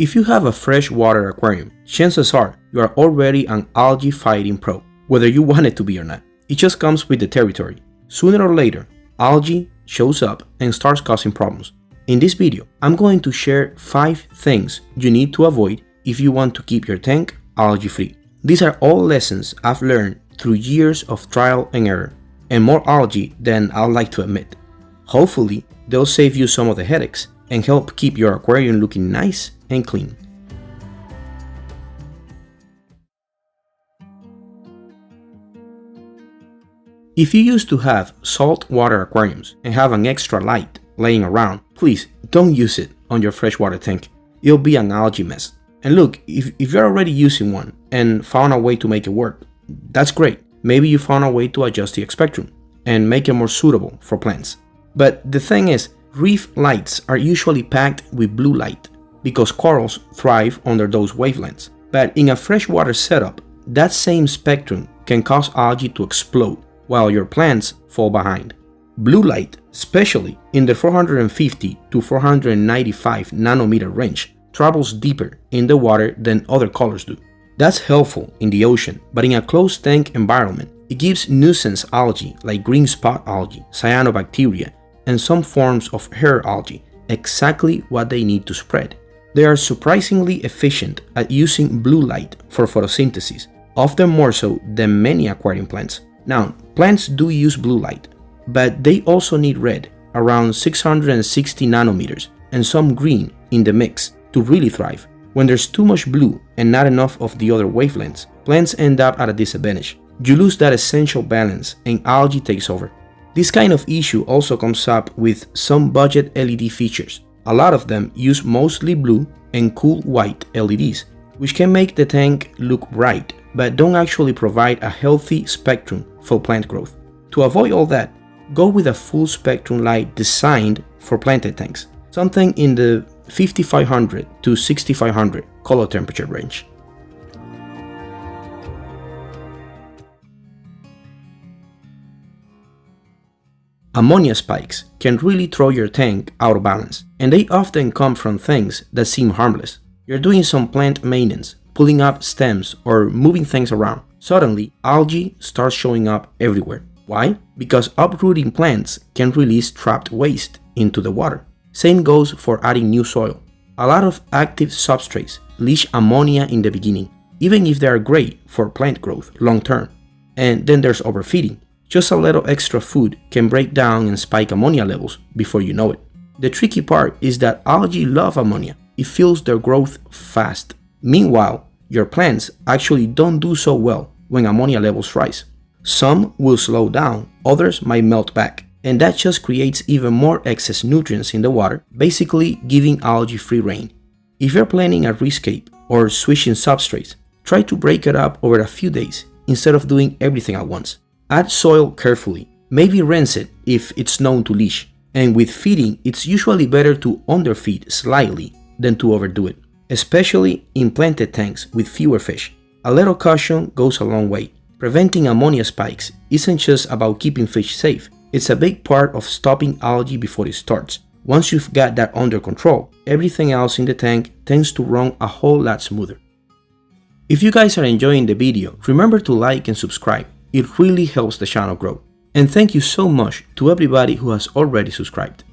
If you have a freshwater aquarium, chances are you are already an algae fighting pro, whether you want it to be or not. It just comes with the territory. Sooner or later, algae shows up and starts causing problems. In this video, I'm going to share 5 things you need to avoid if you want to keep your tank algae free. These are all lessons I've learned through years of trial and error, and more algae than I'd like to admit. Hopefully, they'll save you some of the headaches and help keep your aquarium looking nice and clean. If you used to have saltwater aquariums and have an extra light laying around, please don't use it on your freshwater tank. It'll be an algae mess. And look, if you're already using one and found a way to make it work, that's great. Maybe you found a way to adjust the spectrum and make it more suitable for plants. But the thing is, reef lights are usually packed with blue light because corals thrive under those wavelengths. But in a freshwater setup, that same spectrum can cause algae to explode while your plants fall behind. Blue light, especially in the 450 to 495 nanometer range, travels deeper in the water than other colors do. That's helpful in the ocean, but in a closed tank environment, it gives nuisance algae like green spot algae, cyanobacteria, and some forms of hair algae exactly what they need to spread. They are surprisingly efficient at using blue light for photosynthesis, often more so than many aquarium plants. Now, plants do use blue light, but they also need red, around 660 nanometers, and some green in the mix to really thrive. When there's too much blue and not enough of the other wavelengths, plants end up at a disadvantage. You lose that essential balance and algae takes over. This kind of issue also comes up with some budget LED features. A lot of them use mostly blue and cool white LEDs, which can make the tank look bright, but don't actually provide a healthy spectrum for plant growth. To avoid all that, go with a full spectrum light designed for planted tanks, something in the 5500 to 6500 color temperature range. Ammonia spikes can really throw your tank out of balance, and they often come from things that seem harmless. You're doing some plant maintenance, pulling up stems or moving things around. Suddenly, algae starts showing up everywhere. Why? Because uprooting plants can release trapped waste into the water. Same goes for adding new soil. A lot of active substrates leach ammonia in the beginning, even if they are great for plant growth long term. And then there's overfeeding. Just a little extra food can break down and spike ammonia levels before you know it. The tricky part is that algae love ammonia. It fuels their growth fast. Meanwhile, your plants actually don't do so well when ammonia levels rise. Some will slow down, others might melt back. And that just creates even more excess nutrients in the water, basically giving algae free rein. If you're planning a rescape or switching substrates, try to break it up over a few days instead of doing everything at once. Add soil carefully, maybe rinse it if it's known to leach. And with feeding, it's usually better to underfeed slightly than to overdo it, especially in planted tanks with fewer fish. A little caution goes a long way. Preventing ammonia spikes isn't just about keeping fish safe. It's a big part of stopping algae before it starts. Once you've got that under control, everything else in the tank tends to run a whole lot smoother. If you guys are enjoying the video, remember to like and subscribe. It really helps the channel grow. And thank you so much to everybody who has already subscribed.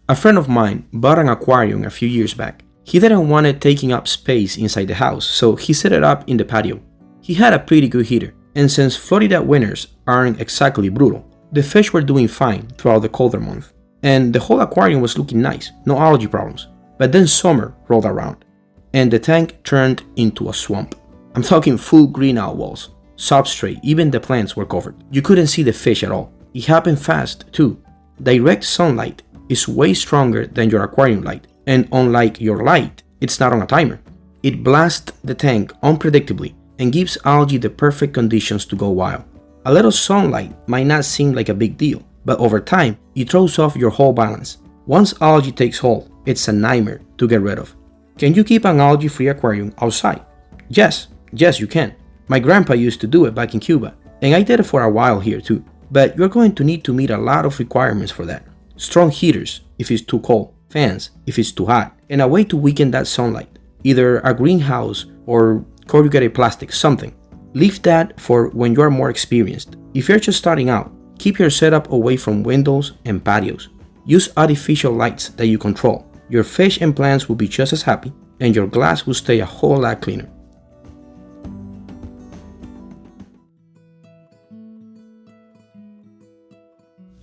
A friend of mine bought an aquarium a few years back. He didn't want it taking up space inside the house, so he set it up in the patio. He had a pretty good heater, and since Florida winters aren't exactly brutal, the fish were doing fine throughout the colder month, and the whole aquarium was looking nice, no algae problems. But then summer rolled around, and the tank turned into a swamp. I'm talking full green-out walls, substrate, even the plants were covered. You couldn't see the fish at all. It happened fast, too. Direct sunlight is way stronger than your aquarium light. And unlike your light, it's not on a timer. It blasts the tank unpredictably and gives algae the perfect conditions to go wild. A little sunlight might not seem like a big deal, but over time, it throws off your whole balance. Once algae takes hold, it's a nightmare to get rid of. Can you keep an algae-free aquarium outside? Yes, you can. My grandpa used to do it back in Cuba, and I did it for a while here too. but you're going to need to meet a lot of requirements for that. Strong heaters if it's too cold, fans if it's too hot, and a way to weaken that sunlight, either a greenhouse or corrugated plastic, something. Leave that for when you are more experienced. If you're just starting out, keep your setup away from windows and patios. Use artificial lights that you control. Your fish and plants will be just as happy, and your glass will stay a whole lot cleaner.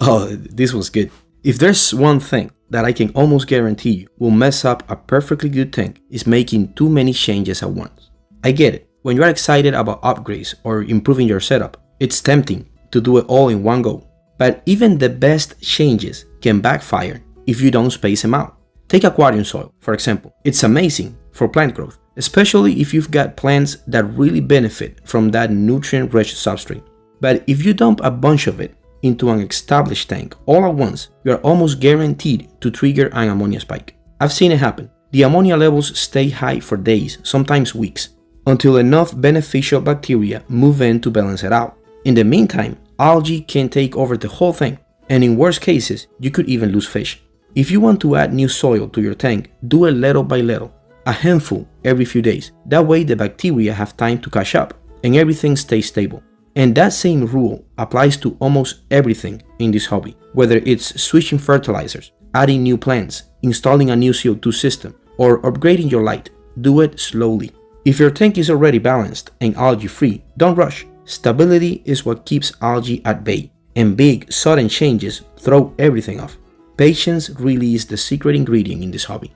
Oh, this was good. If there's one thing that I can almost guarantee you will mess up a perfectly good tank, is making too many changes at once. I get it. When you are excited about upgrades or improving your setup, it's tempting to do it all in one go. But even the best changes can backfire if you don't space them out. Take aquarium soil, for example. It's amazing for plant growth, especially if you've got plants that really benefit from that nutrient-rich substrate. But if you dump a bunch of it into an established tank all at once, you are almost guaranteed to trigger an ammonia spike. I've seen it happen. The ammonia levels stay high for days, sometimes weeks, until enough beneficial bacteria move in to balance it out. In the meantime, algae can take over the whole thing, and in worst cases, you could even lose fish. If you want to add new soil to your tank, do it little by little, a handful every few days. That way the bacteria have time to catch up, and everything stays stable. And that same rule applies to almost everything in this hobby, whether it's switching fertilizers, adding new plants, installing a new CO2 system, or upgrading your light. Do it slowly. If your tank is already balanced and algae-free, don't rush. Stability is what keeps algae at bay, and big, sudden changes throw everything off. Patience really is the secret ingredient in this hobby.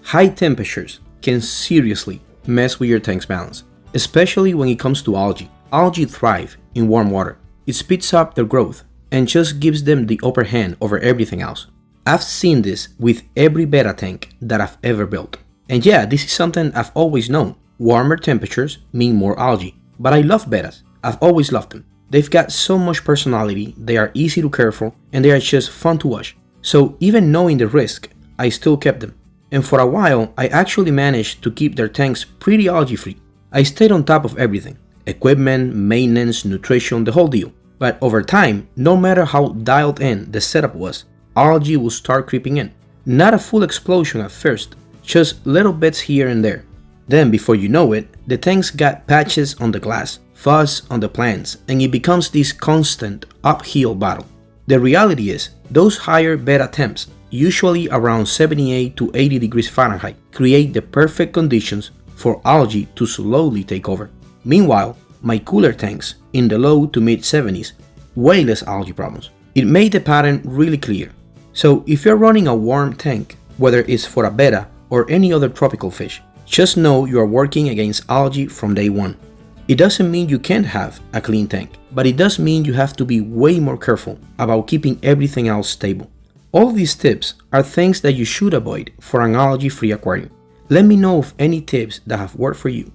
High temperatures can seriously mess with your tank's balance, especially when it comes to algae. Algae thrive in warm water. It speeds up their growth and just gives them the upper hand over everything else. I've seen this with every betta tank that I've ever built. And yeah, this is something I've always known. Warmer temperatures mean more algae. But I love bettas. I've always loved them. They've got so much personality, they are easy to care for, and they are just fun to watch. So even knowing the risk, I still kept them. And for a while, I actually managed to keep their tanks pretty algae-free. I stayed on top of everything. Equipment, maintenance, nutrition, the whole deal. But over time, no matter how dialed in the setup was, algae will start creeping in. Not a full explosion at first, just little bits here and there. Then before you know it, the tanks got patches on the glass, fuzz on the plants, and it becomes this constant uphill battle. The reality is, those higher beta temps, usually around 78 to 80 degrees Fahrenheit, create the perfect conditions for algae to slowly take over. Meanwhile, my cooler tanks, in the low to mid 70s, way less algae problems. It made the pattern really clear. So if you're running a warm tank, whether it's for a betta or any other tropical fish, just know you are working against algae from day one. It doesn't mean you can't have a clean tank, but it does mean you have to be way more careful about keeping everything else stable. All these tips are things that you should avoid for an algae-free aquarium. Let me know of any tips that have worked for you.